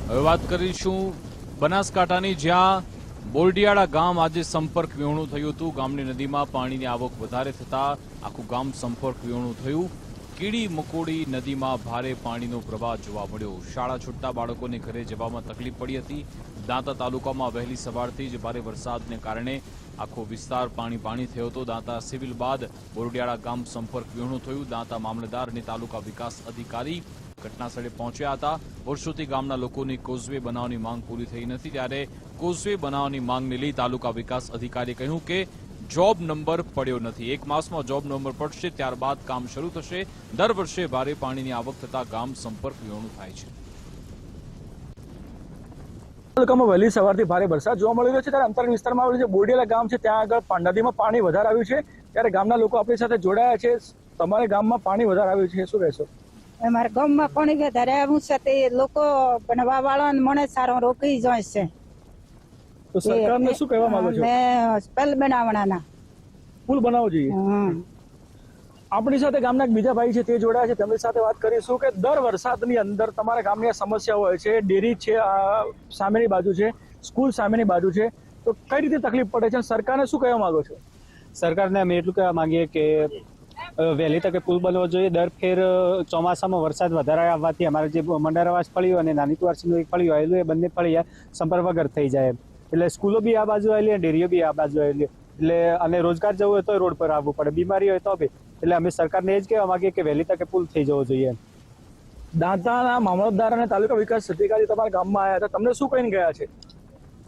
હવે વાત કરીશું બનાસકાંઠાની, જ્યાં બોરડિયાળા ગામ આજે સંપર્ક વિહોણું થયું હતું. ગામની નદીમાં પાણીની આવક વધારે થતા આખું ગામ સંપર્ક વિહોણું થયું. કીડી મકોડી નદીમાં ભારે પાણીનો પ્રવાહ જોવા મળ્યો. શાળા છૂટતા બાળકોને ઘરે જવામાં તકલીફ પડી હતી. દાંતા તાલુકામાં વહેલી સવારથી જ ભારે વરસાદને કારણે આખો વિસ્તાર પાણી થયો હતો. દાંતા સિવિલ બાદ બોરડિયાળા ગામ સંપર્ક વિહોણું થયું. દાંતા મામલતદાર અને તાલુકા વિકાસ અધિકારી ઘટનાસ્થળે પહોંચ્યા હતા. વર્ષોથી ગામના લોકોની કોઝવે બનાવવાની માંગ પૂરી થઈ નથી, ત્યારે કોઝવે બનાવવાની માંગને લઈ તાલુકા વિકાસ અધિકારીએ કહ્યું કે જોબ નંબર પડ્યો નથી. 1 માસમાં જોબ નંબર પડશે, ત્યારબાદ કામ શરૂ થશે. દર વર્ષે ભારે પાણીની આવક થતા ગામ સંપર્ક વિહોણું થાય છે. તાલુકામાં વહેલી સવારથી ભારે વરસાદ જોવા મળી રહ્યો છે, ત્યારે અંતર વિસ્તારમાં આવેલું જે બોરડિયાળા ગામ છે ત્યાં આગળ નદીમાં પાણી વધારે આવ્યું છે. ત્યારે ગામના લોકો આપણી સાથે જોડાયા છે. તમારે ગામમાં પાણી વધારે આવ્યું છે, શું કહેશો? અમારા ગામમાં પાણી વધારે આવ્યું છે તે લોકો બનવા વાળા મને સારો રોકી જાય છે. તો સરકારને શું કહેવા માંગો છો? પુલ બનાવવાના, પુલ બનાવવો જોઈએ. આપણી સાથે ગામના બીજા ભાઈ છે તે જોડાયા છે, તેમની સાથે વાત કરીશું કે દર વરસાદની અંદર તમારા ગામની આ સમસ્યા હોય છે. ડેરી છે સામેની બાજુ છે, સ્કૂલ સામેની બાજુ છે, તો કઈ રીતે તકલીફ પડે છે? સરકારને શું કહેવા માંગો છો? સરકારને અમે એટલું કહેવા માંગીએ કે વહેલી તકે પુલ બનવો જોઈએ. દર ફેર ચોમાસામાં વરસાદ વધારે આવવાથી અમારે જે મંડારાવાસ ફળ્યું અને નાની કુવારસીનું એક ફળ્યું આવેલું, એ બંને ફળી સંપર્ક વગર થઈ જાય. એટલે સ્કૂલો બી આ બાજુ આવેલી અને ડેરીઓ બી આ બાજુ આવેલી, એટલે અને રોજગાર જવું હોય તો રોડ પર આવવું પડે, બીમારી હોય તો બી. એટલે અમે સરકારને એ જ કહેવા માંગીએ કે વહેલી તકે પુલ થઈ જવો જોઈએ. દાંતાના મામલતદાર અને તાલુકા વિકાસ અધિકારી તમારા ગામમાં આવ્યા હતા, તમને શું કહીને ગયા છે?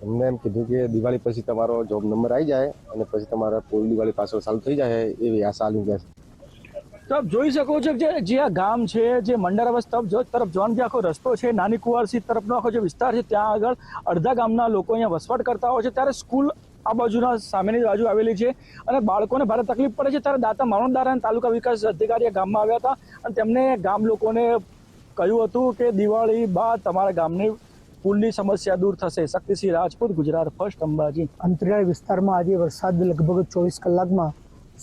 અમને એમ કીધું કે દિવાળી પછી તમારો જોબ નંબર આવી જાય અને પછી તમારા પુલ દિવાળી પાછળ ચાલુ થઈ જાય એવી આશા આલી ગયા છે. તો આપ જોઈ શકો છો કે જે આ ગામ છે, જે મંડારાવાસ તરફ જવાનો જે આખો રસ્તો છે, નાની કુવારસી તરફનો આખો જે વિસ્તાર છે, ત્યાં આગળ અડધા ગામના લોકો અહીંયા વસવાટ કરતા હોય છે. ત્યારે સ્કૂલ આ બાજુના સામેની બાજુ આવેલી છે અને બાળકોને ભારે તકલીફ પડે છે. ત્યારે દાંતા મામલતદાર અને તાલુકા વિકાસ અધિકારી ગામમાં આવ્યા હતા અને તેમને ગામ લોકોને કહ્યું હતું કે દિવાળી બાદ તમારા ગામની પુલની સમસ્યા દૂર થશે. શક્તિસિંહ રાજપૂત, ગુજરાત ફર્સ્ટ, અંબાજી. અંતરિયાળ વિસ્તારમાં આજે વરસાદ લગભગ 24 કલાકમાં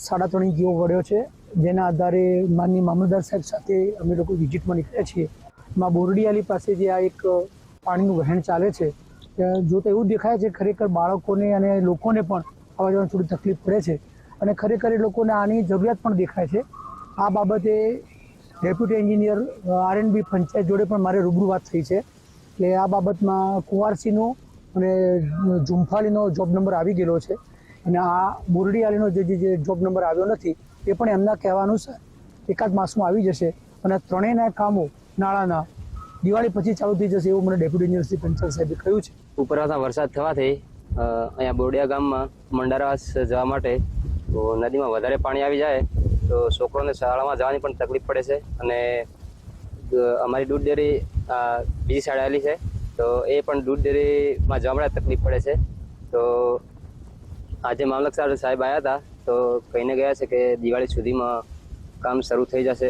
3.5 ઇંચ જેવો પડ્યો છે, જેના આધારે માનનીય મામલતદાર સાહેબ સાથે અમે લોકો વિઝિટમાં નીકળ્યા છીએ. એમાં બોરડિયાળી પાસે જે આ એક પાણીનું વહેણ ચાલે છે, જો તો એવું દેખાય છે ખરેખર બાળકોને અને લોકોને પણ આવવા જવાની થોડી તકલીફ પડે છે અને ખરેખર એ લોકોને આની જરૂરિયાત પણ દેખાય છે. આ બાબતે ડેપ્યુટી એન્જિનિયર R&B પંચાયત જોડે પણ મારે રૂબરૂ વાત થઈ છે. એટલે આ બાબતમાં કુવારસીનો અને ઝુંફાળીનો જોબ નંબર આવી ગયેલો છે અને આ બોરડિયાળીનો જે જોબ નંબર આવ્યો નથી એ પણ એમના કહેવા અનુસાર 1 માસમાં આવી જશે અને ત્રણેયના કામો નાણાંના દિવાળી પછી ચાલુ થઈ જશે એવું મને ડેપ્યુટી એન્જિનિયર શ્રી પંચાલ સાહેબે કહ્યું છે. ઉપરવાસમાં વરસાદ થવાથી અહીંયા બોરડિયા ગામમાં મંડારાવાસ જવા માટે તો નદીમાં વધારે પાણી આવી જાય તો છોકરોને શાળામાં જવાની પણ તકલીફ પડે છે અને અમારી દૂધ ડેરી બીજી સાઈડ આવેલી છે તો એ પણ દૂધ ડેરીમાં જવા માટે તકલીફ પડે છે. તો આજે મામલતદાર સાહેબ આવ્યા હતા તો કહીને ગયા છે કે દિવાળી સુધીમાં કામ શરૂ થઈ જશે.